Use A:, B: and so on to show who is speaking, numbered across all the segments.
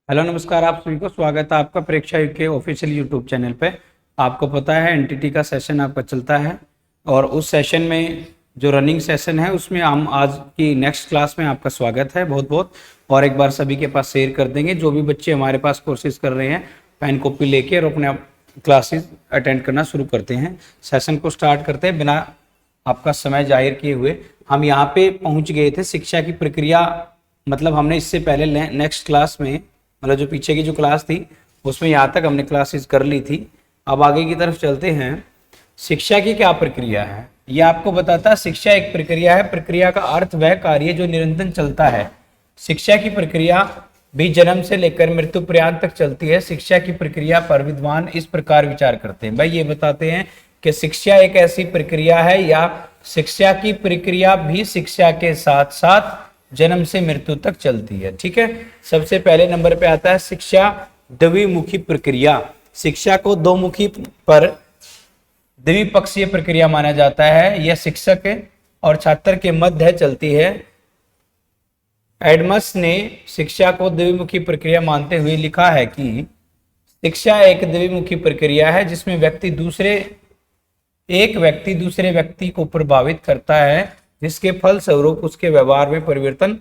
A: Hello नमस्कार, आप सभी को स्वागत है आपका परीक्षा युग के ऑफिशियल यूट्यूब चैनल पे। आपको पता है एनटीटी का सेशन आपका चलता है और उस सेशन में जो रनिंग सेशन है उसमें हम आज की नेक्स्ट क्लास में आपका स्वागत है बहुत बहुत। और एक बार सभी के पास शेयर कर देंगे जो भी बच्चे हमारे पास कोर्सेज कर रहे हैं, पेन कॉपी लेके और अपने क्लासेस अटेंड करना शुरू करते हैं। सेशन को स्टार्ट करते हैं बिना आपका समय जाहिर किए हुए। हम यहाँ पे पहुँच गए थे शिक्षा की प्रक्रिया, मतलब हमने इससे पहले नेक्स्ट क्लास में, मतलब जो पीछे की जो क्लास थी उसमें यहाँ तक हमने क्लासेस कर ली थी। अब आगे की तरफ चलते हैं। शिक्षा की क्या प्रक्रिया है ये आपको बताता है। शिक्षा एक प्रक्रिया है। प्रक्रिया का अर्थ वह कार्य जो निरंतर चलता है। शिक्षा की प्रक्रिया भी जन्म से लेकर मृत्यु पर्यंत तक चलती है। शिक्षा की प्रक्रिया पर विद्वान इस प्रकार विचार करते हैं। भाई ये बताते हैं कि शिक्षा एक ऐसी प्रक्रिया है या शिक्षा की प्रक्रिया भी शिक्षा के साथ साथ जन्म से मृत्यु तक चलती है। ठीक है, सबसे पहले नंबर पे आता है शिक्षा द्विमुखी प्रक्रिया। शिक्षा को दो मुखी पर द्विपक्षीय प्रक्रिया माना जाता है। यह शिक्षक और छात्र के मध्य चलती है। एडमस ने शिक्षा को द्विमुखी प्रक्रिया मानते हुए लिखा है कि शिक्षा एक द्विमुखी प्रक्रिया है जिसमें एक व्यक्ति दूसरे व्यक्ति को प्रभावित करता है, जिसके फल स्वरूप उसके व्यवहार में परिवर्तन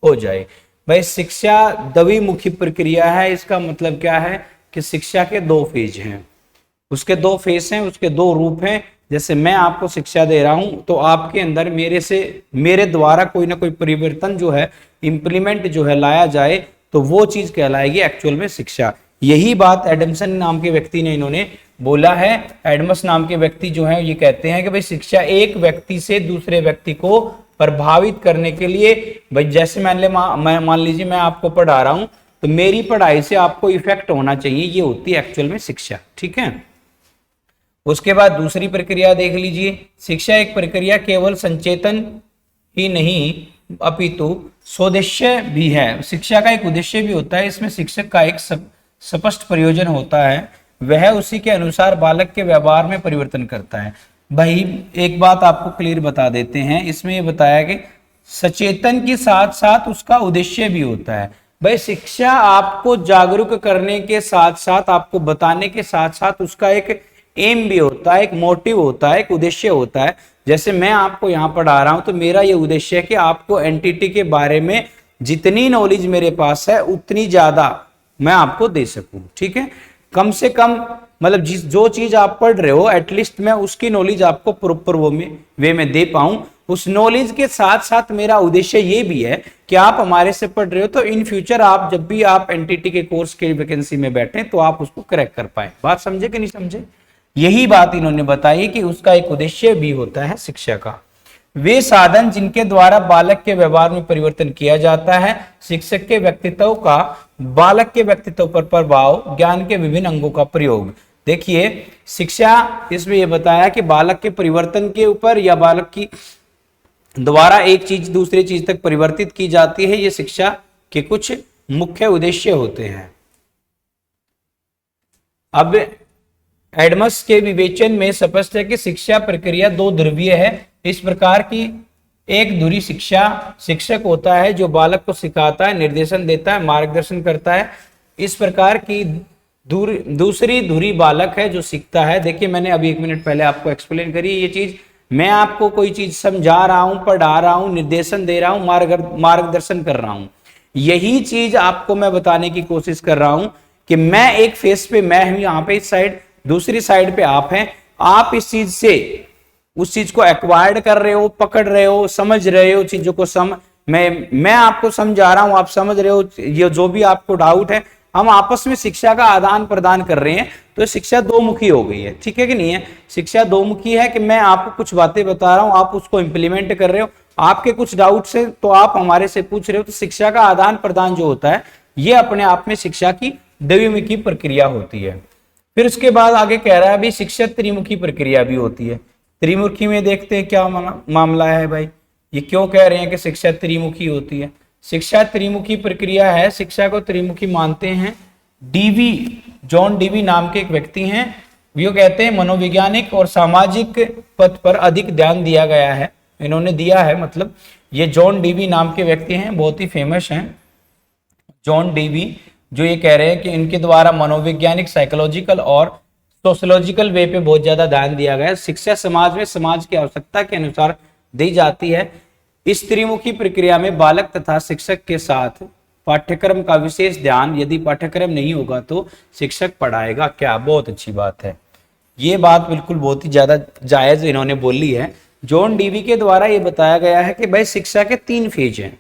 A: हो जाए। भाई शिक्षा द्विमुखी प्रक्रिया है, इसका मतलब क्या है कि शिक्षा के दो फेज हैं, उसके दो फेज हैं, उसके दो रूप हैं। जैसे मैं आपको शिक्षा दे रहा हूं तो आपके अंदर मेरे द्वारा कोई ना कोई परिवर्तन जो है, इंप्लीमेंट जो है लाया जाए, तो वो चीज कहलाएगी एक्चुअल में शिक्षा। यही बात एडमसन नाम के व्यक्ति ने इन्होंने बोला है। एडमस नाम के व्यक्ति जो है ये कहते हैं कि भाई शिक्षा एक व्यक्ति से दूसरे व्यक्ति को प्रभावित करने के लिए, भाई जैसे मान लीजिए मैं आपको पढ़ा रहा हूं तो मेरी पढ़ाई से आपको इफेक्ट होना चाहिए, ये होती है एक्चुअल में शिक्षा। ठीक है, उसके बाद दूसरी प्रक्रिया देख लीजिए। शिक्षा एक प्रक्रिया केवल संचेतन ही नहीं अपितु सोदेश्य भी है। शिक्षा का एक उद्देश्य भी होता है। इसमें शिक्षक का एक स्पष्ट प्रयोजन होता है, वह उसी के अनुसार बालक के व्यवहार में परिवर्तन करता है। भाई एक बात आपको क्लियर बता देते हैं, इसमें ये बताया कि सचेतन के साथ साथ उसका उद्देश्य भी होता है। भाई शिक्षा आपको जागरूक करने के साथ साथ, आपको बताने के साथ साथ उसका एक एम भी होता है, एक मोटिव होता है, एक उद्देश्य होता है। जैसे मैं आपको यहाँ पढ़ा रहा हूं तो मेरा ये उद्देश्य है कि आपको एनटीटी के बारे में जितनी नॉलेज मेरे पास है उतनी ज्यादा मैं आपको दे सकूं। ठीक है, कम से कम मतलब जो चीज आप पढ़ रहे हो एटलीस्ट मैं उसकी नॉलेज आपको प्रॉपर वे में दे पाऊं। उस नॉलेज के साथ साथ मेरा उद्देश्य ये भी है कि आप हमारे से पढ़ रहे हो तो इन फ्यूचर आप जब भी आप एनटीटी के कोर्स के वैकेंसी में बैठे तो आप उसको क्रैक कर पाए। बात समझे कि नहीं समझे? यही बात इन्होंने बताई कि उसका एक उद्देश्य भी होता है शिक्षा का। वे साधन जिनके द्वारा बालक के व्यवहार में परिवर्तन किया जाता है। शिक्षक के व्यक्तित्व का बालक के व्यक्तित्व पर प्रभाव, ज्ञान के विभिन्न अंगों का प्रयोग। देखिए शिक्षा इसमें यह बताया कि बालक के परिवर्तन के ऊपर या बालक की द्वारा एक चीज दूसरी चीज तक परिवर्तित की जाती है, ये शिक्षा के कुछ मुख्य उद्देश्य होते हैं। अब एडमस के विवेचन में स्पष्ट है कि शिक्षा प्रक्रिया दो ध्रुवीय है। इस प्रकार की एक धुरी शिक्षा शिक्षक होता है जो बालक को सिखाता है, निर्देशन देता है, मार्गदर्शन करता है। इस प्रकार की दूसरी धुरी बालक है जो सीखता है। देखिए मैंने अभी 1 मिनट पहले आपको एक्सप्लेन करी ये चीज। मैं आपको कोई चीज समझा रहा हूं, पढ़ा रहा हूं, निर्देशन दे रहा हूं, मार्गदर्शन कर रहा हूं। यही चीज आपको मैं बताने की कोशिश कर रहा हूं कि मैं एक फेस पे मैं हूं यहाँ पे इस साइड, दूसरी साइड पे आप हैं। आप इस चीज से उस चीज को एक्वायर्ड कर रहे हो, पकड़ रहे हो, समझ रहे हो चीजों को। मैं आपको समझा रहा हूं, आप समझ रहे हो। ये जो भी आपको डाउट है, हम आपस में शिक्षा का आदान प्रदान कर रहे हैं, तो शिक्षा दो मुखी हो गई है। ठीक है कि नहीं है? शिक्षा दो मुखी है कि मैं आपको कुछ बातें बता रहा हूं, आप उसको इंप्लीमेंट कर रहे हो, आपके कुछ डाउट्स है तो आप हमारे से पूछ रहे हो। तो शिक्षा का आदान प्रदान जो होता है ये अपने आप में शिक्षा की द्विमुखी प्रक्रिया होती है। फिर उसके बाद आगे कह रहा है अभी शिक्षा त्रिमुखी प्रक्रिया भी होती है। त्रिमुखी में देखते हैं क्या मामला है भाई, ये क्यों कह रहे हैं कि शिक्षा त्रिमुखी होती है। शिक्षा त्रिमुखी प्रक्रिया है, शिक्षा को त्रिमुखी मानते हैं जॉन डीवी नाम के एक व्यक्ति हैं। वो कहते हैं मनोवैज्ञानिक और सामाजिक पथ पर अधिक ध्यान दिया गया है, इन्होंने दिया है। मतलब ये जॉन डीवी नाम के व्यक्ति हैं, बहुत ही फेमस हैं जॉन डीवी। जो ये कह रहे हैं कि इनके द्वारा मनोवैज्ञानिक, साइकोलॉजिकल और सोशोलॉजिकल वे पे बहुत ज्यादा ध्यान दिया गया है। शिक्षा समाज में समाज की आवश्यकता के अनुसार दी जाती है। इस त्रिमुखी प्रक्रिया में बालक तथा शिक्षक के साथ पाठ्यक्रम का विशेष ध्यान, यदि पाठ्यक्रम नहीं होगा तो शिक्षक पढ़ाएगा क्या। बहुत अच्छी बात है, ये बात बिल्कुल बहुत ही ज्यादा जायज इन्होंने बोली है। जॉन डीवी के द्वारा ये बताया गया है कि भाई शिक्षा के 3 फेज हैं।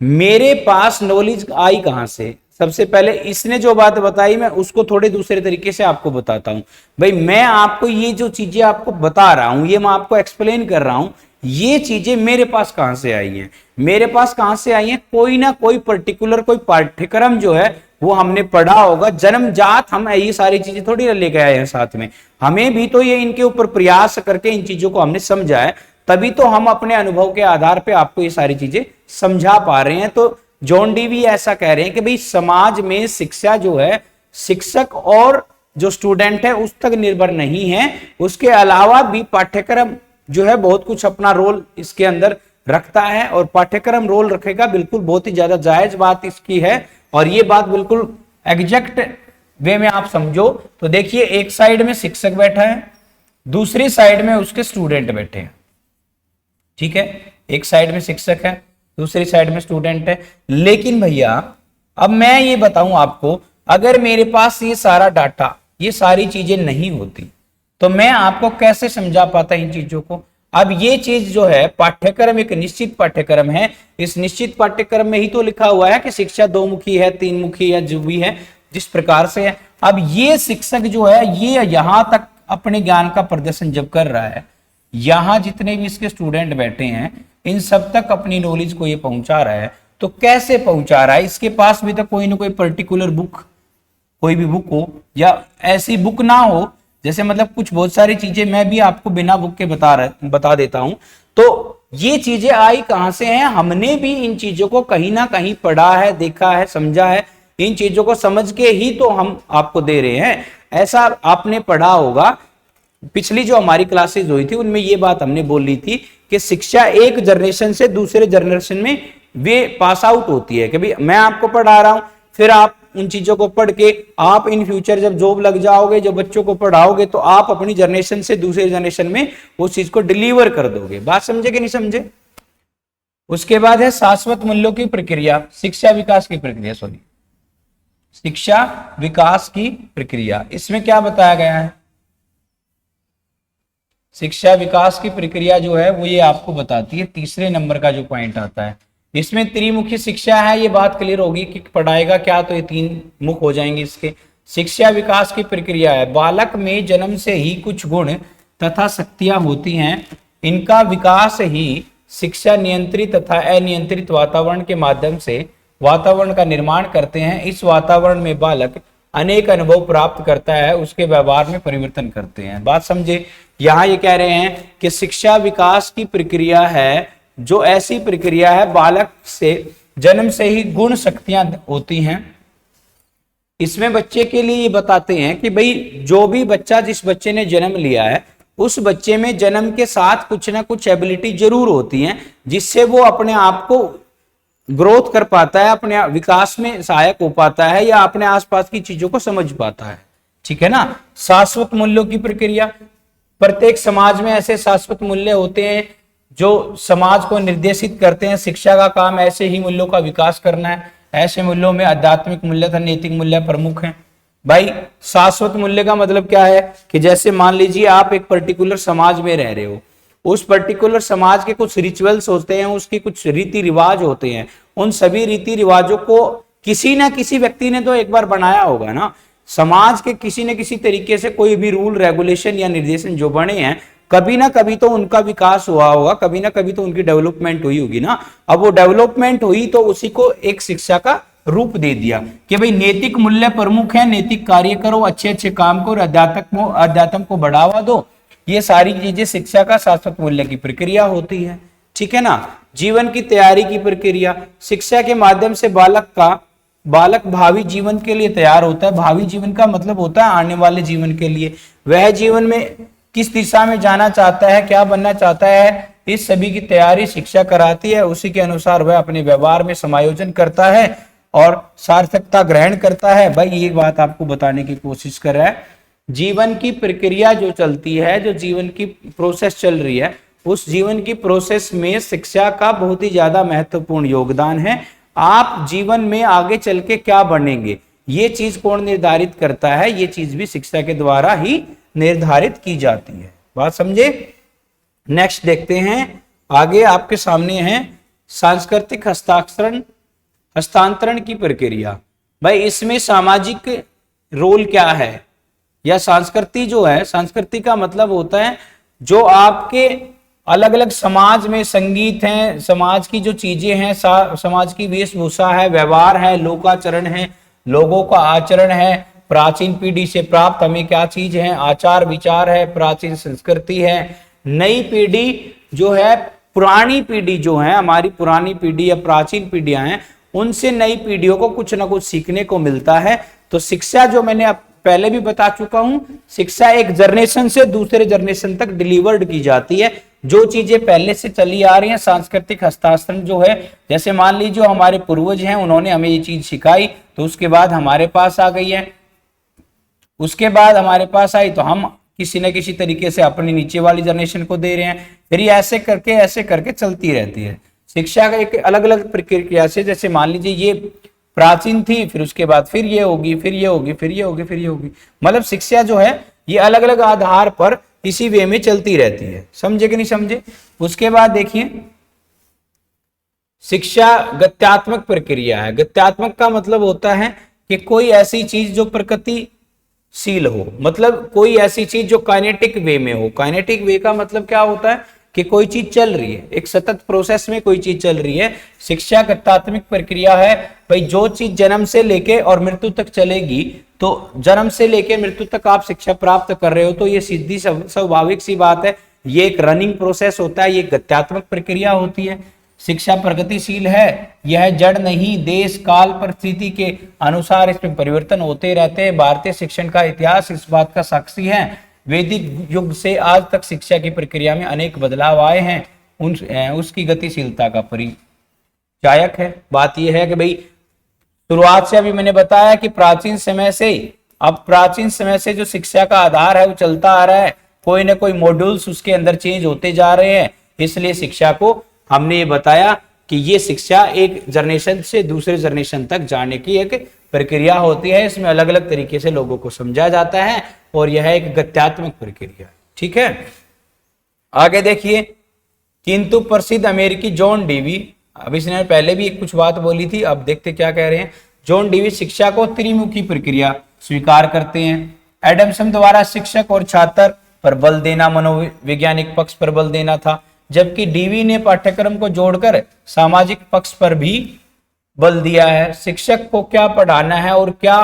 A: मेरे पास नॉलेज आई कहां से, सबसे पहले इसने जो बात बताई मैं उसको थोड़े दूसरे तरीके से आपको बताता हूं। भाई मैं आपको ये जो चीजें आपको बता रहा हूं, ये मैं आपको एक्सप्लेन कर रहा हूं, ये चीजें मेरे पास कहां से आई हैं। मेरे पास कहां से आई हैं, कोई ना कोई पर्टिकुलर कोई पाठ्यक्रम जो है वो हमने पढ़ा होगा। जन्मजात हम ये सारी चीजें थोड़ी लेके आए हैं साथ में, हमें भी तो ये इनके ऊपर प्रयास करके इन चीजों को हमने समझा है, तभी तो हम अपने अनुभव के आधार पे आपको ये सारी चीजें समझा पा रहे हैं। तो जॉन डीवी ऐसा कह रहे हैं कि भाई समाज में शिक्षा जो है शिक्षक और जो स्टूडेंट है उस तक निर्भर नहीं है, उसके अलावा भी पाठ्यक्रम जो है बहुत कुछ अपना रोल इसके अंदर रखता है, और पाठ्यक्रम रोल रखेगा। बिल्कुल बहुत ही ज्यादा जायज बात इसकी है, और ये बात बिल्कुल एग्जैक्ट वे में आप समझो तो देखिए, एक साइड में शिक्षक बैठा है, दूसरी साइड में उसके स्टूडेंट बैठे हैं। ठीक है, एक साइड में शिक्षक है, दूसरी साइड में स्टूडेंट है। लेकिन भैया अब मैं ये बताऊं आपको, अगर मेरे पास ये सारा डाटा, ये सारी चीजें नहीं होती तो मैं आपको कैसे समझा पाता इन चीजों को। अब ये चीज जो है पाठ्यक्रम एक निश्चित पाठ्यक्रम है, इस निश्चित पाठ्यक्रम में ही तो लिखा हुआ है कि शिक्षा 2 मुखी है, 3 मुखी है, जो भी है जिस प्रकार से है। अब ये शिक्षक जो है ये यहां तक अपने ज्ञान का प्रदर्शन जब कर रहा है, यहां जितने भी इसके स्टूडेंट बैठे हैं इन सब तक अपनी नॉलेज को ये पहुंचा रहा है, तो कैसे पहुंचा रहा है। इसके पास भी तो कोई ना कोई पर्टिकुलर बुक, कोई भी बुक हो, या ऐसी बुक ना हो, जैसे मतलब कुछ बहुत सारी चीजें मैं भी आपको बिना बुक के बता देता हूं। तो ये चीजें आई कहां से हैं, हमने भी इन चीजों को कहीं ना कहीं पढ़ा है, देखा है, समझा है। इन चीजों को समझ के ही तो हम आपको दे रहे हैं। ऐसा आपने पढ़ा होगा, पिछली जो हमारी क्लासेस हुई थी उनमें ये बात हमने बोली थी कि शिक्षा एक जनरेशन से दूसरे जनरेशन में वे पास आउट होती है, कि भाई मैं आपको पढ़ा रहा हूं, फिर आप उन चीजों को पढ़ के आप इन फ्यूचर जब जॉब लग जाओगे, जब बच्चों को पढ़ाओगे, तो आप अपनी जनरेशन से दूसरे जनरेशन में उस चीज को डिलीवर कर दोगे। बात समझे कि नहीं समझे। उसके बाद है शाश्वत मूल्यों की प्रक्रिया, शिक्षा विकास की प्रक्रिया, सॉरी शिक्षा विकास की प्रक्रिया। इसमें क्या बताया गया है, शिक्षा विकास की प्रक्रिया जो है वो ये आपको बताती है, तीसरे नंबर का जो पॉइंट आता है। इसमें त्रिमुखी शिक्षा है, ये बात क्लियर होगी कि पढ़ाएगा क्या, तो ये 3 मुख हो जाएंगे इसके। शिक्षा विकास की प्रक्रिया है, बालक में जन्म से ही कुछ गुण तथा शक्तियां होती हैं, इनका विकास ही शिक्षा नियंत्रित तथा अनियंत्रित वातावरण के माध्यम से वातावरण का निर्माण करते हैं। इस वातावरण में बालक अनेक अनुभव प्राप्त करता है, उसके व्यवहार में परिवर्तन करते हैं। बात समझे, यहां ये कह रहे हैं कि शिक्षा विकास की प्रक्रिया है जो ऐसी प्रक्रिया है, बालक से जन्म से ही गुण शक्तियां होती हैं। इसमें बच्चे के लिए ये बताते हैं कि भाई जो भी बच्चा, जिस बच्चे ने जन्म लिया है, उस बच्चे में जन्म के साथ कुछ ना कुछ एबिलिटी जरूर होती हैं, जिससे वो अपने आप को ग्रोथ कर पाता है, अपने विकास में सहायक हो पाता है, या अपने आसपास की चीजों को समझ पाता है। ठीक है ना। शाश्वत मूल्यों की प्रक्रिया, प्रत्येक समाज में ऐसे शाश्वत मूल्य होते हैं जो समाज को निर्देशित करते हैं। शिक्षा का काम ऐसे ही मूल्यों का विकास करना है। ऐसे मूल्यों में आध्यात्मिक मूल्य तथा नैतिक मूल्य प्रमुख हैं। भाई शाश्वत मूल्य का मतलब क्या है कि जैसे मान लीजिए आप एक पर्टिकुलर समाज में रह रहे हो, उस पर्टिकुलर समाज के कुछ रिचुअल्स होते हैं, उसके कुछ रीति रिवाज होते हैं, उन सभी रीति रिवाजों को किसी ना किसी व्यक्ति ने तो एक बार बनाया होगा ना। समाज के किसी न किसी तरीके से कोई भी रूल रेगुलेशन या निर्देशन जो बने हैं, कभी ना कभी तो उनका विकास हुआ होगा, कभी ना कभी तो उनकी डेवलपमेंट हुई होगी ना। अब वो डेवलपमेंट हुई तो उसी को एक शिक्षा का रूप दे दिया कि भाई नैतिक मूल्य प्रमुख है, नैतिक कार्य करो, अच्छे अच्छे काम करो, अध्यात्म को बढ़ावा दो। ये सारी चीजें शिक्षा का शाश्वत मूल्य की प्रक्रिया होती है। ठीक है ना। जीवन की तैयारी की प्रक्रिया, शिक्षा के माध्यम से बालक भावी जीवन के लिए तैयार होता है। भावी जीवन का मतलब होता है आने वाले जीवन के लिए। वह जीवन में किस दिशा में जाना चाहता है, क्या बनना चाहता है, इस सभी की तैयारी शिक्षा कराती है। उसी के अनुसार वह अपने व्यवहार में समायोजन करता है और सार्थकता ग्रहण करता है। भाई ये बात आपको बताने की कोशिश कर रहा है, जीवन की प्रक्रिया जो चलती है, जो जीवन की प्रोसेस चल रही है, उस जीवन की प्रोसेस में शिक्षा का बहुत ही ज्यादा महत्वपूर्ण योगदान है। आप जीवन में आगे चल के क्या बनेंगे, ये चीज कौन निर्धारित करता है, ये चीज भी शिक्षा के द्वारा ही निर्धारित की जाती है। बात समझे। नेक्स्ट देखते हैं, आगे आपके सामने है सांस्कृतिक हस्तांतरण की प्रक्रिया। भाई इसमें सामाजिक रोल क्या है, या संस्कृति जो है, संस्कृति का मतलब होता है जो आपके अलग अलग समाज में संगीत है, समाज की जो चीजें हैं, समाज की वेशभूषा है, व्यवहार है, लोकाचरण है, लोगों का आचरण है, प्राचीन पीढ़ी से प्राप्त हमें क्या चीज है, आचार विचार है, प्राचीन संस्कृति है। नई पीढ़ी जो है, पुरानी पीढ़ी जो है, हमारी पुरानी पीढ़ी या प्राचीन पीढ़ियां हैं, उनसे नई पीढ़ियों को कुछ ना कुछ सीखने को मिलता है। तो शिक्षा जो मैंने पहले भी बता चुका हूं, शिक्षा एक जनरेशन से दूसरे जनरेशन तक डिलीवर्ड की जाती है। जो चीजें पहले से चली आ रही हैं, सांस्कृतिक हस्तांतरण जो है, जैसे मान लीजिए जो हमारे पूर्वज हैं, उन्होंने हमें ये चीज सिखाई, तो उसके बाद हमारे पास आ गई है, उसके बाद हमारे पास आई तो हम किसी न किसी तरीके से अपनी नीचे वाली जनरेशन को दे रहे हैं, फिर ये ऐसे करके चलती रहती है। शिक्षा का एक अलग अलग प्रक्रिया से, जैसे मान लीजिए ये प्राचीन थी, फिर उसके बाद फिर ये होगी, फिर ये होगी, फिर ये होगी, फिर ये होगी, मतलब शिक्षा जो है ये अलग अलग आधार पर इसी वे में चलती रहती है। समझे कि नहीं समझे। उसके बाद देखिए, शिक्षा गत्यात्मक प्रक्रिया है। गत्यात्मक का मतलब होता है कि कोई ऐसी चीज जो प्रगतिशील हो, मतलब कोई ऐसी चीज जो काइनेटिक वे में हो। काइनेटिक वे का मतलब क्या होता है कि कोई चीज चल रही है, एक सतत प्रोसेस में कोई चीज चल रही है। शिक्षा गत्यात्मक प्रक्रिया है। भाई जो चीज जन्म से लेके और मृत्यु तक चलेगी, तो जन्म से लेके मृत्यु तक आप शिक्षा प्राप्त कर रहे हो, तो ये सीधी स्वाभाविक सी बात है, ये एक रनिंग प्रोसेस होता है, ये गत्यात्मक प्रक्रिया होती है। शिक्षा प्रगतिशील है, यह जड़ नहीं, देश काल परिस्थिति के अनुसार इसमें परिवर्तन होते रहते हैं। भारतीय शिक्षण का इतिहास इस बात का साक्षी है। वैदिक युग से आज तक शिक्षा की प्रक्रिया में अनेक बदलाव आए हैं, उसकी गतिशीलता का परिचायक है। बात यह है कि भाई शुरुआत से अभी मैंने बताया कि प्राचीन समय से जो शिक्षा का आधार है वो चलता आ रहा है, कोई ना कोई मॉड्यूल्स उसके अंदर चेंज होते जा रहे हैं। इसलिए शिक्षा को हमने ये बताया कि ये शिक्षा एक जनरेशन से दूसरे जनरेशन तक जाने की एक प्रक्रिया होती है। इसमें अलग अलग तरीके से लोगों को समझा जाता है और यह एक गत्यात्मक प्रक्रिया। ठीक है, आगे देखिए, किंतु प्रसिद्ध अमेरिकी जॉन डीवी, अब इसने पहले भी कुछ बात बोली थी, अब देखते क्या कह रहे हैं। जॉन डीवी शिक्षा को त्रिमुखी प्रक्रिया स्वीकार करते हैं। एडमसन द्वारा शिक्षक और छात्र पर बल देना, मनोवैज्ञानिक पक्ष पर बल देना था, जबकि डीवी ने पाठ्यक्रम को जोड़कर सामाजिक पक्ष पर भी बल दिया है। शिक्षक को क्या पढ़ाना है और क्या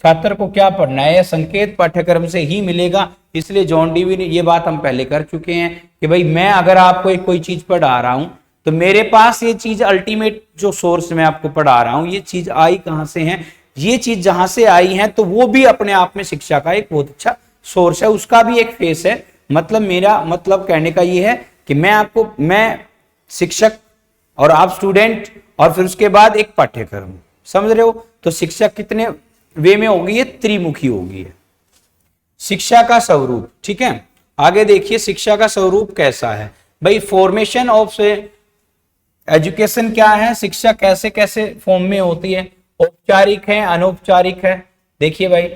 A: छात्र को क्या पढ़ना है, यह संकेत पाठ्यक्रम से ही मिलेगा। इसलिए जॉन डीवी ने, ये बात हम पहले कर चुके हैं कि भाई मैं अगर आपको कोई चीज पढ़ा रहा हूं, तो मेरे पास ये चीज अल्टीमेट जो सोर्स में आपको पढ़ा रहा हूं, ये चीज आई कहां से है, ये चीज जहां से आई है, तो वो भी अपने आप में शिक्षा का एक बहुत अच्छा सोर्स है, उसका भी एक फेस है। मतलब मेरा मतलब कहने का ये है कि मैं शिक्षक और आप स्टूडेंट, और फिर उसके बाद एक पाठ्यक्रम, समझ रहे हो। तो शिक्षा कितने वे में होगी, ये त्रिमुखी होगी। शिक्षा का स्वरूप, ठीक है, आगे देखिए शिक्षा का स्वरूप कैसा है। भाई फॉर्मेशन ऑफ एजुकेशन क्या है, शिक्षा कैसे कैसे फॉर्म में होती है, औपचारिक है, अनौपचारिक है। देखिए भाई,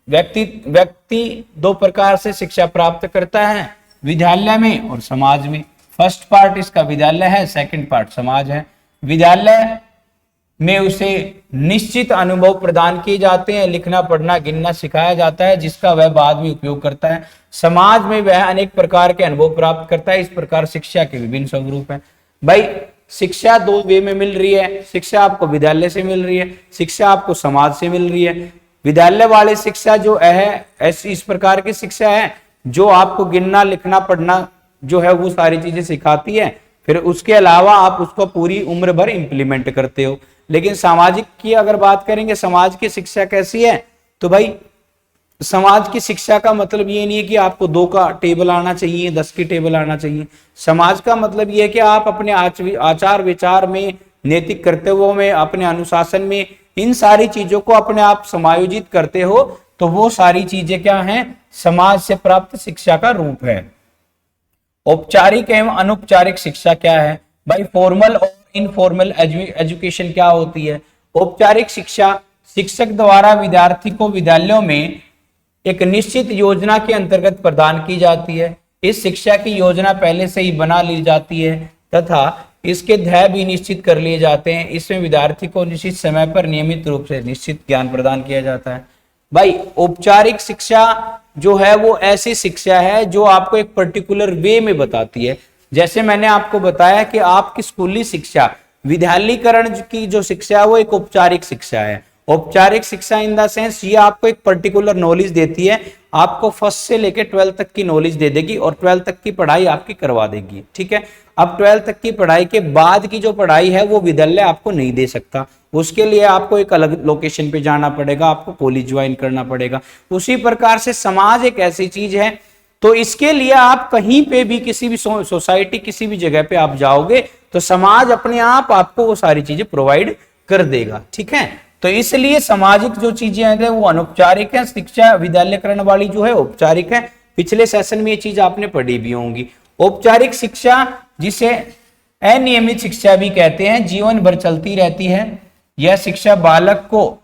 A: व्यक्ति दो प्रकार से शिक्षा प्राप्त करता है, विद्यालय में और समाज में। फर्स्ट पार्ट इसका विद्यालय है, सेकंड पार्ट समाज है। विद्यालय में उसे निश्चित अनुभव प्रदान किए जाते हैं, लिखना पढ़ना गिनना सिखाया जाता है, जिसका वह बाद में उपयोग करता है। समाज में वह अनेक प्रकार के अनुभव प्राप्त करता है। इस प्रकार शिक्षा के विभिन्न स्वरूप हैं। भाई शिक्षा दो वे में मिल रही है, शिक्षा आपको विद्यालय से मिल रही है, शिक्षा आपको समाज से मिल रही है। विद्यालय वाले शिक्षा जो है ऐसी इस प्रकार की शिक्षा है जो आपको गिनना लिखना पढ़ना जो है वो सारी चीजें सिखाती है, फिर उसके अलावा आप उसको पूरी उम्र भर इंप्लीमेंट करते हो। लेकिन सामाजिक की अगर बात करेंगे, समाज की शिक्षा कैसी है, तो भाई समाज की शिक्षा का मतलब ये नहीं है कि आपको 2 का टेबल आना चाहिए, 10 की टेबल आना चाहिए। समाज का मतलब ये है कि आप अपने आचार विचार में नैतिक कर्तव्यों में, अपने अनुशासन में, इन सारी चीजों को अपने आप समायोजित करते हो तो वो सारी चीजें क्या हैं, समाज से प्राप्त शिक्षा का रूप है। औपचारिक एवं अनौपचारिक शिक्षा क्या है भाई? फॉर्मल और इनफॉर्मल एजुकेशन क्या होती है? औपचारिक शिक्षा शिक्षक द्वारा विद्यार्थी को विद्यालयों में एक निश्चित योजना के अंतर्गत प्रदान की जाती है। इस शिक्षा की योजना पहले से ही बना ली जाती है तथा इसके ध्येय भी निश्चित कर लिए जाते हैं। इसमें विद्यार्थी को निश्चित समय पर नियमित रूप से निश्चित ज्ञान प्रदान किया जाता है। भाई औपचारिक शिक्षा जो है वो ऐसी शिक्षा है जो आपको एक पर्टिकुलर वे में बताती है। जैसे मैंने आपको बताया कि आपकी स्कूली शिक्षा, विद्यालयीकरण की जो शिक्षा है वो एक औपचारिक शिक्षा है। औपचारिक शिक्षा इन द सेंस ये आपको एक पर्टिकुलर नॉलेज देती है, आपको फर्स्ट से लेकर 12th तक की नॉलेज दे देगी और 12th तक की पढ़ाई आपकी करवा देगी। ठीक है, अब 12th तक की पढ़ाई के बाद की जो पढ़ाई है वो विद्यालय आपको नहीं दे सकता, उसके लिए आपको एक अलग लोकेशन पे जाना पड़ेगा, आपको कॉलेज ज्वाइन करना पड़ेगा। उसी प्रकार से समाज एक ऐसी चीज है, तो इसके लिए आप कहीं पे भी किसी भी सोसाइटी किसी भी जगह पे आप जाओगे तो समाज अपने आप आपको वो सारी चीजें प्रोवाइड कर देगा। ठीक है, तो इसलिए सामाजिक जो चीजें हैं वो अनौपचारिक है, शिक्षा विद्यालयकरण वाली जो है औपचारिक है। पिछले सेशन में ये चीज आपने पढ़ी भी होंगी। औपचारिक शिक्षा जिसे अनियमित शिक्षा भी कहते हैं, जीवन भर चलती रहती है। यह शिक्षा बालक को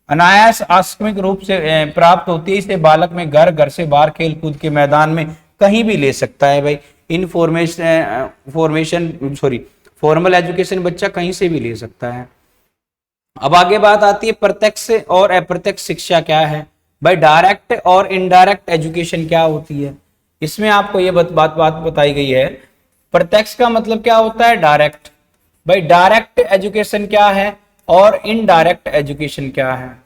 A: अनायास आकस्मिक रूप से प्राप्त होती है। इसे बालक में घर से बाहर, खेल कूद के मैदान में कहीं भी ले सकता है भाई। फॉर्मल एजुकेशन बच्चा कहीं से भी ले सकता है। अब आगे बात आती है प्रत्यक्ष और अप्रत्यक्ष शिक्षा क्या है भाई? डायरेक्ट और इनडायरेक्ट एजुकेशन क्या होती है? इसमें आपको ये बात बताई गई है। प्रत्यक्ष का मतलब क्या होता है? डायरेक्ट। भाई डायरेक्ट एजुकेशन क्या है और इनडायरेक्ट एजुकेशन क्या है?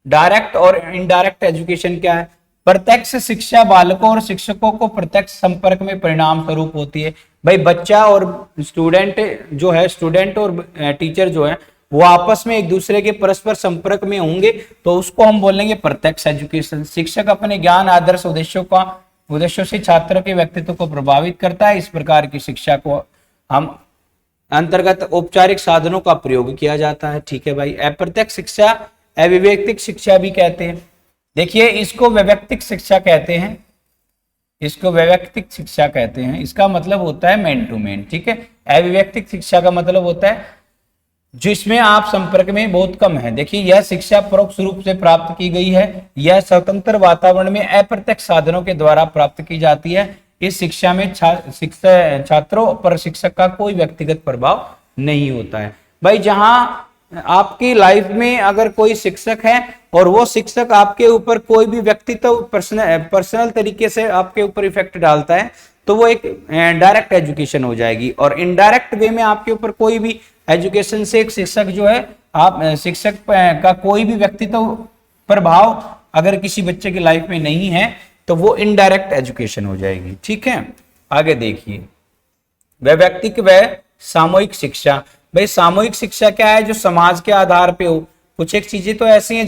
A: डायरेक्ट और इनडायरेक्ट एजुकेशन क्या है? प्रत्यक्ष शिक्षा बालकों और शिक्षकों को प्रत्यक्ष संपर्क में परिणाम स्वरूप होती है। भाई बच्चा और स्टूडेंट जो है, स्टूडेंट और टीचर जो है वो आपस में एक दूसरे के परस्पर संपर्क में होंगे तो उसको हम बोलेंगे प्रत्यक्ष एजुकेशन। शिक्षक अपने ज्ञान, आदर्श, उद्देश्यों से छात्रों के व्यक्तित्व को प्रभावित करता है। इस प्रकार की शिक्षा को हम अंतर्गत औपचारिक साधनों का प्रयोग किया जाता है। ठीक है भाई। अप्रत्यक्ष शिक्षा, अविवेक्तिक शिक्षा भी कहते हैं। देखिए इसको वैयक्तिक शिक्षा कहते हैं, इसको वैयक्तिक शिक्षा कहते हैं। इसका मतलब होता है मैन टू मैन। ठीक है, अविवेक्तिक शिक्षा का मतलब होता है जिसमें आप संपर्क में बहुत कम है। देखिए यह शिक्षा परोक्ष रूप से प्राप्त की गई है, यह स्वतंत्र वातावरण में अप्रत्यक्ष साधनों के द्वारा प्राप्त की जाती है। इस शिक्षा में छात्रों पर शिक्षक का कोई व्यक्तिगत प्रभाव नहीं होता है। भाई जहां आपकी लाइफ में अगर कोई शिक्षक है और वो शिक्षक आपके ऊपर कोई भी व्यक्तित्व पर्सनल तरीके से आपके ऊपर इफेक्ट डालता है तो वो एक डायरेक्ट एजुकेशन हो जाएगी। और इनडायरेक्ट वे में आपके ऊपर कोई भी एजुकेशन से एक शिक्षक जो है, आप शिक्षक का कोई भी व्यक्तित्व प्रभाव अगर किसी बच्चे की लाइफ में नहीं है तो वो इनडायरेक्ट एजुकेशन हो जाएगी। ठीक है, आगे देखिए वैयक्तिक व सामूहिक शिक्षा। भाई सामूहिक शिक्षा क्या है? जो समाज के आधार पे हो। कुछ एक चीजें तो ऐसी हैं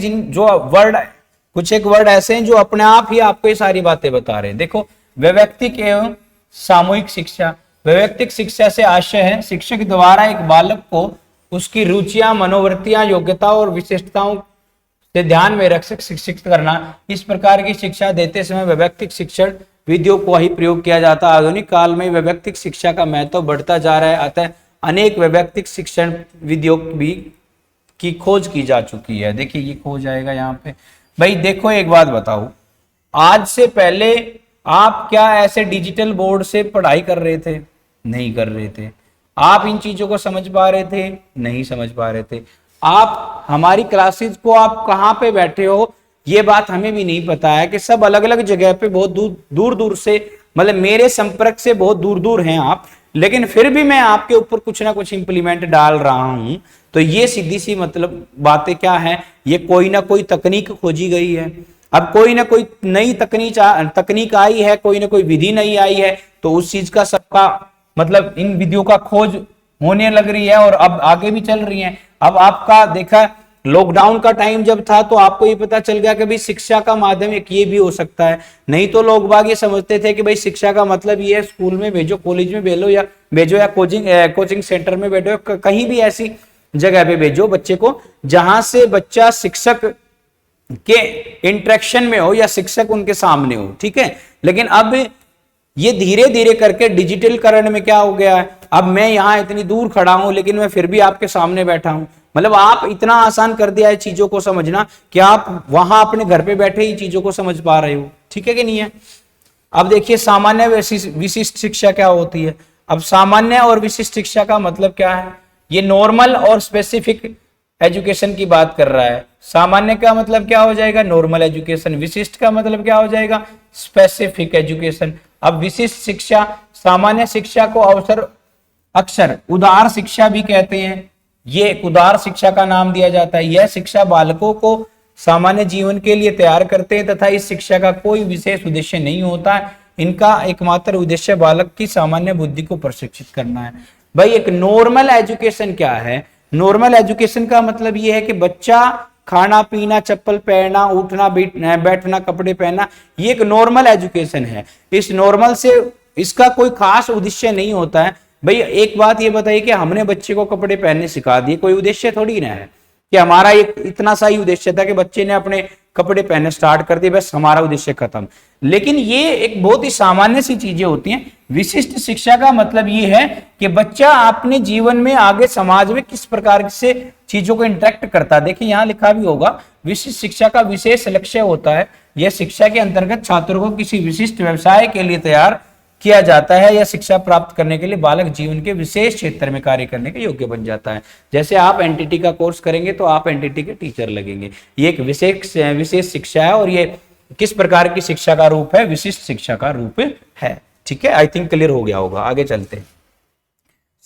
A: कुछ एक वर्ड ऐसे हैं जो अपने आप ही आपको ये सारी बातें बता रहे हैं। देखो वैयक्तिक एवं सामूहिक शिक्षा। वैयक्तिक शिक्षा से आशय है शिक्षक द्वारा एक बालक को उसकी रुचियां, मनोवृत्तियां, योग्यता और विशिष्टताओं से ध्यान में रख शिक्षित करना। इस प्रकार की शिक्षा देते समय वैयक्तिक शिक्षण विधियों को ही प्रयोग किया जाता है। आधुनिक काल में वैयक्तिक शिक्षा का महत्व बढ़ता जा रहा है, अतः अनेक वैयक्तिक शिक्षण विधियों भी की खोज की जा चुकी है। देखिए ये खोज आएगा यहाँ पे। भाई देखो एक बात बताओ, आज से पहले आप क्या ऐसे डिजिटल बोर्ड से पढ़ाई कर रहे थे? नहीं कर रहे थे। आप इन चीजों को समझ पा रहे थे? नहीं समझ पा रहे थे। आप हमारी क्लासेस को आप कहाँ पे बैठे हो ये बात हमें भी नहीं पता है कि सब अलग अलग जगह पे बहुत दूर दूर से, मतलब मेरे संपर्क से बहुत दूर दूर हैं आप, लेकिन फिर भी मैं आपके ऊपर कुछ ना कुछ इंप्लीमेंट डाल रहा हूं। तो ये सीधी सी मतलब बातें क्या है, ये कोई ना कोई तकनीक खोजी गई है। अब कोई ना कोई नई तकनीक आई है, कोई ना कोई विधि नहीं आई है, तो उस चीज का सबका मतलब इन विधियों का खोज होने लग रही है और अब आगे भी चल रही है। अब आपका देखा लॉकडाउन का टाइम जब था तो आपको ये पता चल गया कि भाई शिक्षा का माध्यम एक ये भी हो सकता है। नहीं तो लोग बाग ये समझते थे कि भाई शिक्षा का मतलब ये है स्कूल में भेजो, कॉलेज में भेजो या कोचिंग सेंटर में भेजो, कहीं भी ऐसी जगह पे भेजो बच्चे को जहां से बच्चा शिक्षक के इंटरेक्शन में हो या शिक्षक उनके सामने हो। ठीक है, लेकिन अब ये धीरे धीरे करके डिजिटलकरण में क्या हो गया है, अब मैं यहां इतनी दूर खड़ा हूं लेकिन मैं फिर भी आपके सामने बैठा हूं। मतलब आप इतना आसान कर दिया है चीजों को समझना कि आप वहां अपने घर पे बैठे ही चीजों को समझ पा रहे हो। ठीक है कि नहीं है। अब देखिए सामान्य विशिष्ट शिक्षा क्या होती है। अब सामान्य और विशिष्ट शिक्षा का मतलब क्या है, ये नॉर्मल और स्पेसिफिक एजुकेशन की बात कर रहा है। सामान्य का मतलब क्या हो जाएगा, नॉर्मल एजुकेशन। विशिष्ट का मतलब क्या हो जाएगा, स्पेसिफिक एजुकेशन। अब विशिष्ट शिक्षा, सामान्य शिक्षा को अक्सर उदार शिक्षा भी कहते हैं। ये एक उदार शिक्षा का नाम दिया जाता है। यह शिक्षा बालकों को सामान्य जीवन के लिए तैयार करते हैं तथा इस शिक्षा का कोई विशेष उद्देश्य नहीं होता है। इनका एकमात्र उद्देश्य बालक की सामान्य बुद्धि को प्रशिक्षित करना है। भाई एक नॉर्मल एजुकेशन क्या है, नॉर्मल एजुकेशन का मतलब यह है कि बच्चा खाना पीना, चप्पल पहनना, उठना बैठना, कपड़े पहनना, ये एक नॉर्मल एजुकेशन है। इस नॉर्मल से इसका कोई खास उद्देश्य नहीं होता है। भाई एक बात ये बताइए कि हमने बच्चे को कपड़े पहनने सिखा दिए, कोई उद्देश्य थोड़ी ना है कि हमारा एक इतना सा ही उद्देश्य था कि बच्चे ने अपने कपड़े पहनने स्टार्ट कर दिए, बस हमारा उद्देश्य खत्म। लेकिन ये एक बहुत ही सामान्य सी चीजें होती हैं। विशिष्ट शिक्षा का मतलब ये है कि बच्चा अपने जीवन में आगे समाज में किस प्रकार से चीजों को इंटरेक्ट करता है। देखिए यहां लिखा भी होगा, विशिष्ट शिक्षा का विशेष लक्ष्य होता है यह शिक्षा के अंतर्गत छात्रों को किसी विशिष्ट व्यवसाय के लिए तैयार किया जाता है या शिक्षा प्राप्त करने के लिए बालक जीवन के विशेष क्षेत्र में कार्य करने के योग्य बन जाता है। जैसे आप एनटीटी का कोर्स करेंगे तो आप एनटीटी के टीचर लगेंगे। ये एक विशेष शिक्षा है और ये किस प्रकार की शिक्षा का रूप है, विशिष्ट शिक्षा का रूप है। ठीक है, आई थिंक क्लियर हो गया होगा। आगे चलते हैं।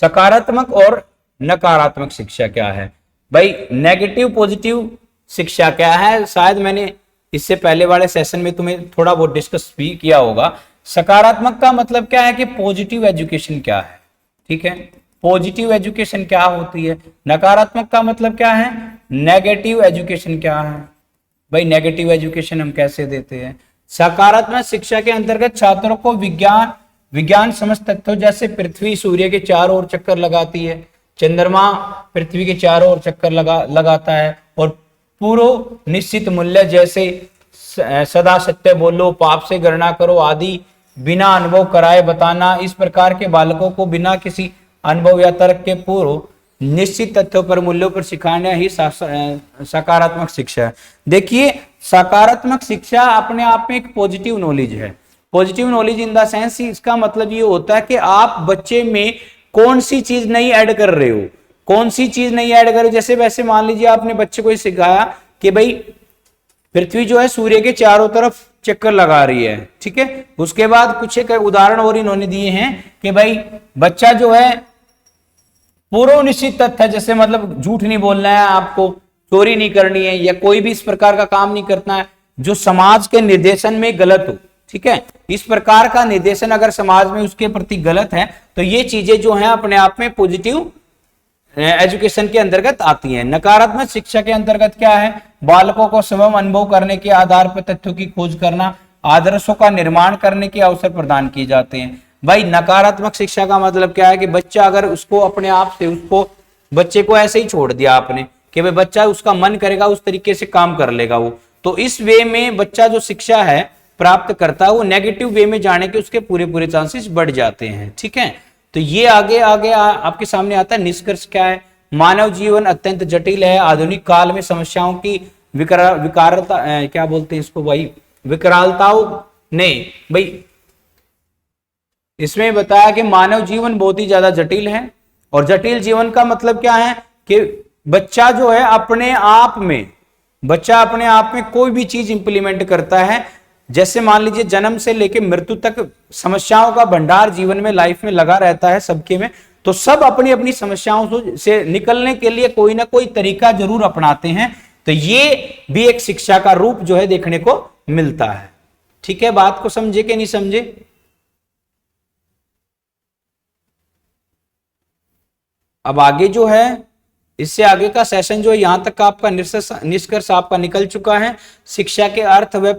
A: सकारात्मक और नकारात्मक शिक्षा क्या है। भाई नेगेटिव पॉजिटिव शिक्षा क्या है, शायद मैंने इससे पहले वाले सेशन में तुम्हें थोड़ा बहुत डिस्कस भी किया होगा। सकारात्मक का मतलब क्या है कि पॉजिटिव एजुकेशन क्या है। ठीक है, पॉजिटिव एजुकेशन क्या होती है। नकारात्मक का मतलब क्या है, नेगेटिव एजुकेशन क्या है। भाई नेगेटिव एजुकेशन हम कैसे देते हैं। सकारात्मक शिक्षा के अंतर्गत छात्रों को विज्ञान समझ तथ्यों जैसे पृथ्वी सूर्य के चारों ओर चक्कर लगाती है, चंद्रमा पृथ्वी के चारों ओर चक्कर लगाता है, और पूर्व निश्चित मूल्य जैसे सदा सत्य बोलो, पाप से गणना करो आदि बिना अनुभव कराए बताना, इस प्रकार के बालकों को बिना किसी अनुभव या तर्क के पूर्व निश्चित तथ्यों पर मूल्यों पर सिखाना ही सकारात्मक शिक्षा है। देखिए सकारात्मक शिक्षा अपने आप में एक पॉजिटिव नॉलेज है। Positive knowledge in the sense, इसका मतलब ये होता है कि आप बच्चे में कौन सी चीज नहीं ऐड कर रहे हो, कौन सी चीज नहीं ऐड कर रहे हो। जैसे वैसे मान लीजिए आपने बच्चे को सिखाया कि भाई पृथ्वी जो है सूर्य के चारों तरफ चक्कर लगा रही है। ठीक है, उसके बाद कुछ एक उदाहरण और इन्होंने दिए हैं कि भाई बच्चा जो है पूर्व निश्चित तथ्य, जैसे मतलब झूठ नहीं बोलना है आपको, चोरी नहीं करनी है, या कोई भी इस प्रकार का काम नहीं करना है जो समाज के निर्देशन में गलत हो। ठीक है, इस प्रकार का निर्देशन अगर समाज में उसके प्रति गलत है तो ये चीजें जो है अपने आप में पॉजिटिव एजुकेशन के अंतर्गत आती हैं। नकारात्मक शिक्षा के अंतर्गत क्या है, बालकों को स्वयं अनुभव करने के आधार पर तथ्यों की खोज करना, आदर्शों का निर्माण करने के अवसर प्रदान किए जाते हैं। भाई नकारात्मक शिक्षा का मतलब क्या है कि बच्चा अगर उसको अपने आप से बच्चे को ऐसे ही छोड़ दिया आपने कि भाई बच्चा उसका मन करेगा उस तरीके से काम कर लेगा वो, तो इस वे में बच्चा जो शिक्षा है प्राप्त करता है वो नेगेटिव वे में जाने के उसके पूरे चांसेस बढ़ जाते हैं। ठीक है, तो ये आगे आपके सामने आता है। निष्कर्ष क्या है, मानव जीवन अत्यंत जटिल है। आधुनिक काल में समस्याओं की विकारता क्या बोलते हैं इसको भाई, विकरालताओं ने भाई इसमें बताया कि मानव जीवन बहुत ही ज्यादा जटिल है। और जटिल जीवन का मतलब क्या है कि बच्चा जो है अपने आप में कोई भी चीज इंप्लीमेंट करता है। जैसे मान लीजिए जन्म से लेकर मृत्यु तक समस्याओं का भंडार जीवन में लाइफ में लगा रहता है सबके में, तो सब अपनी अपनी समस्याओं से निकलने के लिए कोई ना कोई तरीका जरूर अपनाते हैं। तो ये भी एक शिक्षा का रूप जो है देखने को मिलता है। ठीक है, बात को समझे कि नहीं समझे। अब आगे जो है इससे आगे का सेशन जो है यहां तक का आपका निष्कर्ष आपका निकल चुका है। शिक्षा के अर्थ व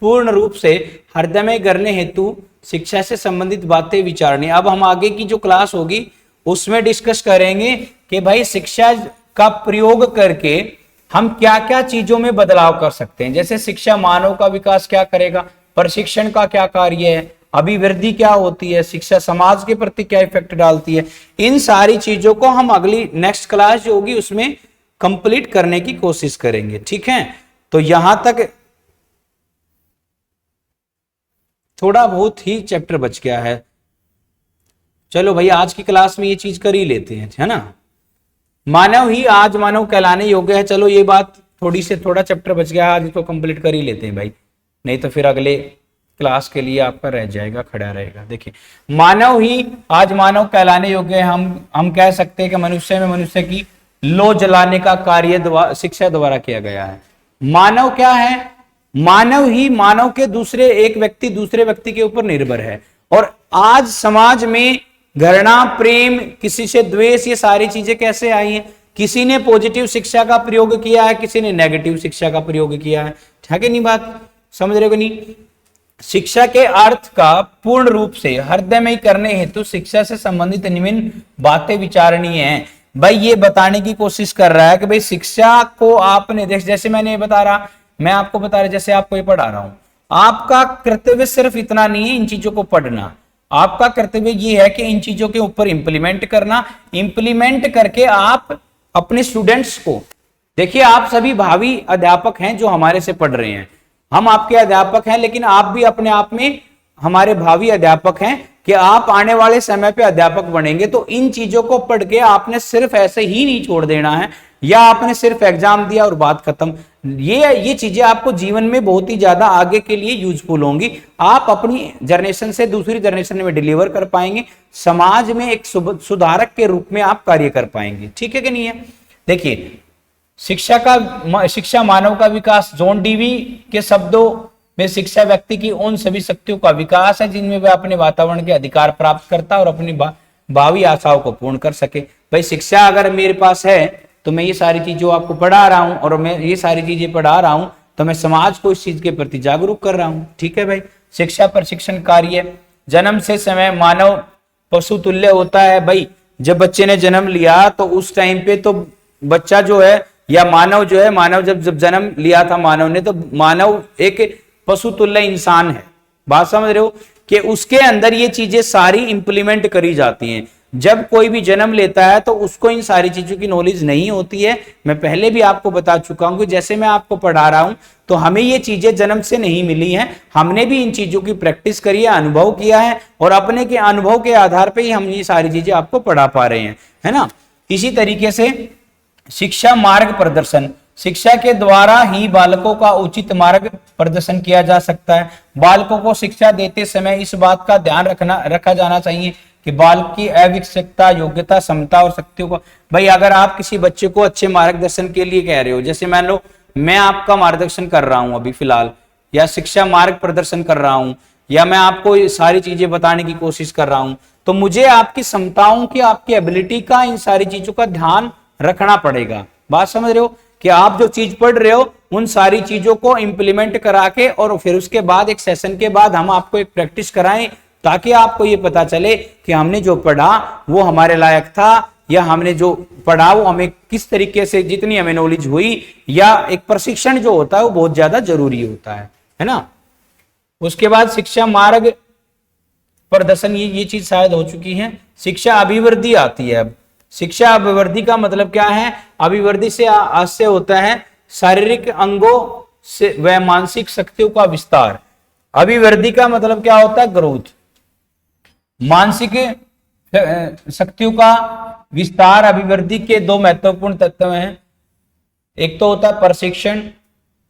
A: पूर्ण रूप से हृदयमय करने हेतु शिक्षा से संबंधित बातें विचारनी। अब हम आगे की जो क्लास होगी उसमें डिस्कस करेंगे कि भाई शिक्षा का प्रयोग करके हम क्या क्या चीजों में बदलाव कर सकते हैं। जैसे शिक्षा मानव का विकास क्या करेगा, प्रशिक्षण का क्या कार्य है, अभिवृद्धि क्या होती है, शिक्षा समाज के प्रति क्या इफेक्ट डालती है, इन सारी चीजों को हम अगली नेक्स्ट क्लास जो होगी उसमें कंप्लीट करने की कोशिश करेंगे। ठीक है, तो यहां तक थोड़ा बहुत ही चैप्टर बच गया है। चलो भाई आज की क्लास में ये चीज कर ही लेते हैं, है ना। मानव ही आज मानव कहलाने योग्य है। चलो ये बात थोड़ा चैप्टर बच गया है, आज इसको कंप्लीट कर ही लेते हैं भाई, नहीं तो फिर अगले क्लास के लिए आपका रह जाएगा, खड़ा रहेगा। देखिए, मानव ही आज मानव कहलाने योग्य है। हम कह सकते हैं कि मनुष्य में मनुष्य की लो जलाने का कार्य शिक्षा द्वारा किया गया है। मानव क्या है, मानव ही मानव के दूसरे एक व्यक्ति दूसरे व्यक्ति के ऊपर निर्भर है। और आज समाज में घृणा, प्रेम, किसी से द्वेष, ये सारी चीजें कैसे आई हैं? किसी ने पॉजिटिव शिक्षा का प्रयोग किया है, किसी ने नेगेटिव शिक्षा का प्रयोग किया है। ठीक है, नहीं बात समझ रहे हो नहीं? शिक्षा के अर्थ का पूर्ण रूप से हृदयमय करने हेतु शिक्षा से संबंधित निम्न बातें विचारणीय हैं। भाई ये बताने की कोशिश कर रहा है कि भाई शिक्षा को आपने जैसे मैंने बता रहा, मैं आपको बता रहा, जैसे आपको ये पढ़ा रहा हूं, आपका कर्तव्य सिर्फ इतना नहीं है इन चीजों को पढ़ना, आपका कर्तव्य ये है कि इन चीजों के ऊपर इंप्लीमेंट करना। इंप्लीमेंट करके आप अपने स्टूडेंट्स को, देखिए आप सभी भावी अध्यापक हैं जो हमारे से पढ़ रहे हैं, हम आपके अध्यापक हैं, लेकिन आप भी अपने आप में हमारे भावी अध्यापक हैं कि आप आने वाले समय पे अध्यापक बनेंगे। तो इन चीजों को पढ़ के आपने सिर्फ ऐसे ही नहीं छोड़ देना है, या आपने सिर्फ एग्जाम दिया और बात खत्म। ये चीजें आपको जीवन में बहुत ही ज्यादा आगे के लिए यूजफुल होंगी। आप अपनी जनरेशन से दूसरी जनरेशन में डिलीवर कर पाएंगे, समाज में एक सुधारक के रूप में आप कार्य कर पाएंगे। ठीक है कि नहीं है? देखिए, शिक्षा मानव का विकास, जॉन डीवी के शब्दों में शिक्षा व्यक्ति की उन सभी शक्तियों का विकास है जिनमें वह अपने वातावरण के अधिकार प्राप्त करता और अपनी भावी आशाओं को पूर्ण कर सके। भाई शिक्षा अगर मेरे पास है तो मैं ये सारी चीजों आपको पढ़ा रहा हूं, और मैं ये सारी चीजें पढ़ा रहा हूं तो मैं समाज को इस चीज के प्रति जागरूक कर रहा हूं। ठीक है भाई। शिक्षा प्रशिक्षण कार्य, जन्म से समय मानव पशु तुल्य होता है। भाई जब बच्चे ने जन्म लिया तो उस टाइम पे तो बच्चा जो है, या मानव जो है, मानव जब जन्म लिया था मानव ने, तो मानव एक पशु तुल्य इंसान है। बात समझ रहे हो कि उसके अंदर ये चीजें सारी इंप्लीमेंट करी जाती हैं। जब कोई भी जन्म लेता है तो उसको इन सारी चीजों की नॉलेज नहीं होती है। मैं पहले भी आपको बता चुका हूं कि जैसे मैं आपको पढ़ा रहा हूं तो हमें ये चीजें जन्म से नहीं मिली हैं, हमने भी इन चीजों की प्रैक्टिस करी है, अनुभव किया है, और अपने के अनुभव के आधार पर ही हम ये सारी चीजें आपको पढ़ा पा रहे हैं, है ना। इसी तरीके से शिक्षा मार्ग प्रदर्शन, शिक्षा के द्वारा ही बालकों का उचित मार्ग प्रदर्शन किया जा सकता है। बालकों को शिक्षा देते समय इस बात का ध्यान रखा जाना चाहिए कि बालक की अविकसितता, योग्यता, क्षमता और शक्तियों को, भाई अगर आप किसी बच्चे को अच्छे मार्गदर्शन के लिए कह रहे हो, जैसे मान लो मैं आपका मार्गदर्शन कर रहा हूं अभी फिलहाल, या शिक्षा मार्ग प्रदर्शन कर रहा हूं, या मैं आपको ये सारी चीजें बताने की कोशिश कर रहा हूं, तो मुझे आपकी क्षमताओं की, आपकी एबिलिटी का, इन सारी चीजों का ध्यान रखना पड़ेगा। बात समझ रहे हो कि आप जो चीज पढ़ रहे हो उन सारी चीजों को इंप्लीमेंट करा के, और फिर उसके बाद एक सेशन के बाद हम आपको एक प्रैक्टिस कराएं, ताकि आपको ये पता चले कि हमने जो पढ़ा वो हमारे लायक था, या हमने जो पढ़ा वो हमें किस तरीके से, जितनी हमें नॉलेज हुई, या एक प्रशिक्षण जो होता है वो बहुत ज्यादा जरूरी होता है ना। उसके बाद शिक्षा मार्ग प्रदर्शन, ये चीज शायद हो चुकी है। शिक्षा अभिवृद्धि आती है। अब शिक्षा अभिवृद्धि का मतलब क्या है? अभिवृद्धि से आशय होता है शारीरिक अंगों से व मानसिक शक्तियों का विस्तार। अभिवृद्धि का मतलब क्या होता है? ग्रोथ। मानसिक शक्तियों का विस्तार। अभिवृद्धि के दो महत्वपूर्ण तत्व हैं, एक तो होता है प्रशिक्षण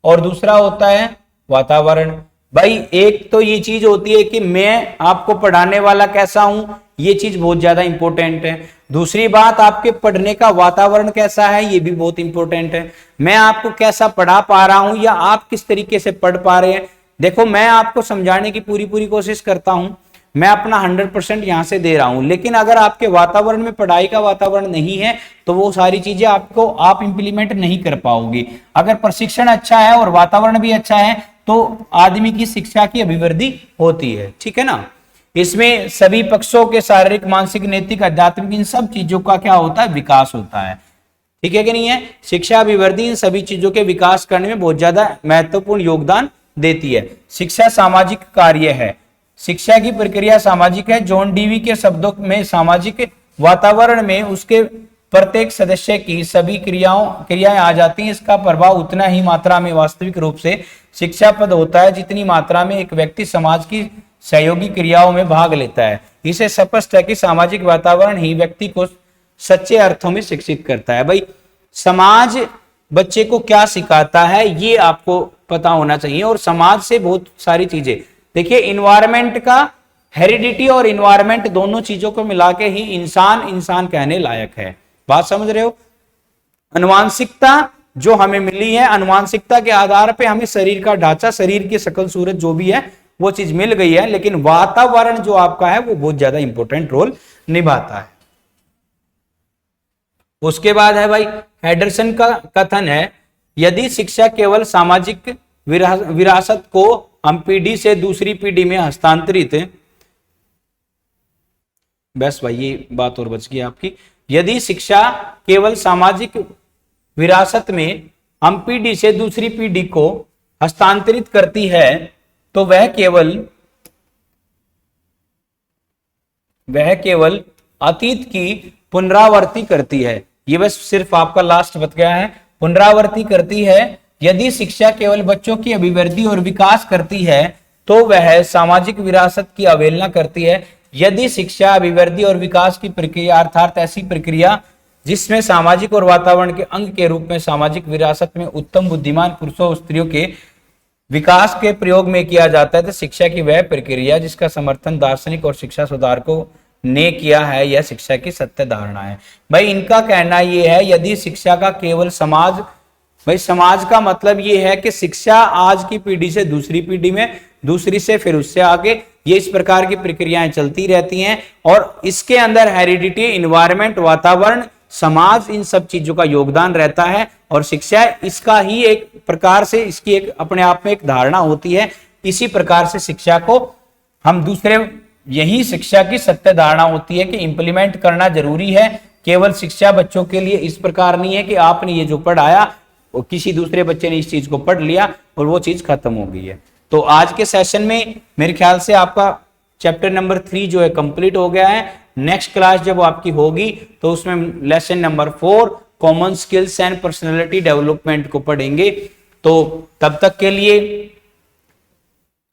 A: और दूसरा होता है वातावरण। भाई एक तो ये चीज होती है कि मैं आपको पढ़ाने वाला कैसा हूं, ये चीज बहुत ज्यादा इंपॉर्टेंट है। दूसरी बात, आपके पढ़ने का वातावरण कैसा है, ये भी बहुत इंपॉर्टेंट है। मैं आपको कैसा पढ़ा पा रहा हूं, या आप किस तरीके से पढ़ पा रहे हैं। देखो मैं आपको समझाने की पूरी कोशिश करता हूं, मैं अपना 100% यहां से दे रहा हूं, लेकिन अगर आपके वातावरण में पढ़ाई का वातावरण नहीं है तो वो सारी चीजें आप इंप्लीमेंट नहीं कर पाओगे। अगर प्रशिक्षण अच्छा है और वातावरण भी अच्छा है तो आदमी की शिक्षा की अभिवृद्धि होती है, ठीक है ना। इसमें सभी पक्षों के शारीरिक, मानसिक, नैतिक, आध्यात्मिक इन सब चीजों का क्या होता है, विकास होता है, ठीक है कि नहीं है। शिक्षा अभिवृद्धि इन सभी चीजों के विकास करने में बहुत ज्यादा महत्वपूर्ण योगदान देती है। शिक्षा सामाजिक कार्य है, शिक्षा की प्रक्रिया सामाजिक है। जॉन डीवी के शब्दों में सामाजिक वातावरण में उसके प्रत्येक सदस्य की सभी क्रियाएं आ जाती हैं। इसका प्रभाव उतना ही मात्रा में वास्तविक रूप से शिक्षाप्रद होता है जितनी मात्रा में एक व्यक्ति समाज की सहयोगी क्रियाओं में भाग लेता है। इसे स्पष्ट है कि सामाजिक वातावरण ही व्यक्ति को सच्चे अर्थों में शिक्षित करता है। भाई समाज बच्चे को क्या सिखाता है ये आपको पता होना चाहिए, और समाज से बहुत सारी चीजें देखिए, इन्वायरमेंट का हेरिडिटी और इन्वायरमेंट दोनों चीजों को मिला के ही इंसान कहने लायक है। बात समझ रहे हो। अनुवांशिकता जो हमें मिली है, अनुवांशिकता के आधार पे हमें शरीर का ढांचा, शरीर की शकल सूरत जो भी है वो चीज मिल गई है, लेकिन वातावरण जो आपका है वो बहुत ज्यादा इंपॉर्टेंट रोल निभाता है। उसके बाद है भाई हेडरसन का कथन है, यदि शिक्षा केवल सामाजिक विरासत को हम पीढ़ी से दूसरी पीढ़ी में हस्तांतरित, बस भाई ये बात और बच गई आपकी, यदि शिक्षा केवल सामाजिक विरासत में हम पीढ़ी से दूसरी पीढ़ी को हस्तांतरित करती है तो वह केवल अतीत की पुनरावृत्ति करती है। ये बस सिर्फ आपका लास्ट बच गया है, पुनरावृत्ति करती है। यदि शिक्षा केवल बच्चों की अभिवृद्धि और विकास करती है तो वह सामाजिक विरासत की अवहेलना करती है। यदि शिक्षा अभिवृद्धि और विकास की प्रक्रिया अर्थात ऐसी प्रक्रिया जिसमें सामाजिक और वातावरण के अंग के रूप में सामाजिक विरासत में उत्तम बुद्धिमान पुरुषों और स्त्रियों के विकास के प्रयोग में किया जाता है, तो शिक्षा की वह प्रक्रिया जिसका समर्थन दार्शनिक और शिक्षा सुधारकों ने किया है, यह शिक्षा की सत्य धारणा है। भाई इनका कहना यह है, यदि शिक्षा का केवल समाज, भाई समाज का मतलब यह है कि शिक्षा आज की पीढ़ी से दूसरी पीढ़ी में, दूसरी से फिर उससे आगे, ये इस प्रकार की प्रक्रियाएं चलती रहती हैं, और इसके अंदर हेरिडिटी, इन्वायरमेंट, वातावरण, समाज, इन सब चीजों का योगदान रहता है, और शिक्षा इसका ही एक प्रकार से, इसकी एक अपने आप में एक धारणा होती है। इसी प्रकार से शिक्षा को हम दूसरे, यही शिक्षा की सत्य धारणा होती है कि इंप्लीमेंट करना जरूरी है। केवल शिक्षा बच्चों के लिए इस प्रकार नहीं है कि आपने ये जो पढ़ाया वो किसी दूसरे बच्चे ने इस चीज को पढ़ लिया और वो चीज खत्म हो गई है। तो आज के सेशन में मेरे ख्याल से आपका चैप्टर नंबर 3 जो है कंप्लीट हो गया है। नेक्स्ट क्लास जब आपकी होगी तो उसमें lesson number 4 common skills and personality development को पढ़ेंगे। तो तब तक के लिए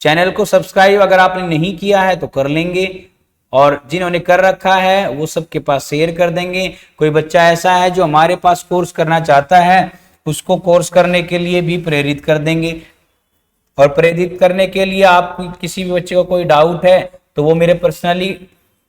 A: चैनल को सब्सक्राइब अगर आपने नहीं किया है तो कर लेंगे, और जिन्होंने कर रखा है वो सबके पास शेयर कर देंगे। कोई बच्चा ऐसा है जो हमारे पास कोर्स करना चाहता है, उसको कोर्स करने के लिए भी प्रेरित कर देंगे। और प्रेरित करने के लिए आप किसी भी बच्चे को कोई डाउट है तो वो मेरे पर्सनली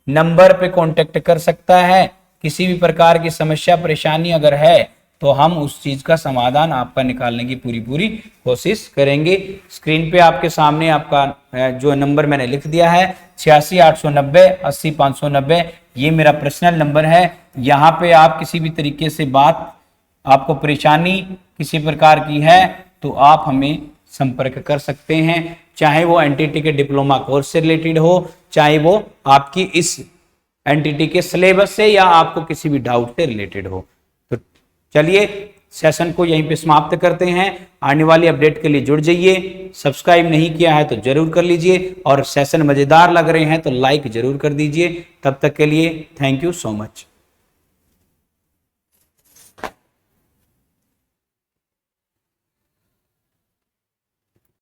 A: नंबर पे कांटेक्ट कर सकता है। किसी भी प्रकार की समस्या परेशानी अगर है तो हम उस चीज का समाधान आपका निकालने की पूरी कोशिश करेंगे। स्क्रीन पे आपके सामने आपका जो नंबर मैंने लिख दिया है 86 890 80 590, ये मेरा पर्सनल नंबर है। यहाँ पे आप किसी भी तरीके से बात, आपको परेशानी किसी प्रकार की है तो आप हमें संपर्क कर सकते हैं, चाहे वो एनटीटी के डिप्लोमा कोर्स से रिलेटेड हो, चाहे वो आपकी इस एनटीटी के सिलेबस से या आपको किसी भी डाउट से रिलेटेड हो। तो चलिए सेशन को यहीं पे समाप्त करते हैं। आने वाली अपडेट के लिए जुड़ जाइए। सब्सक्राइब नहीं किया है तो जरूर कर लीजिए, और सेशन मजेदार लग रहे हैं तो लाइक जरूर कर दीजिए। तब तक के लिए थैंक यू सो मच।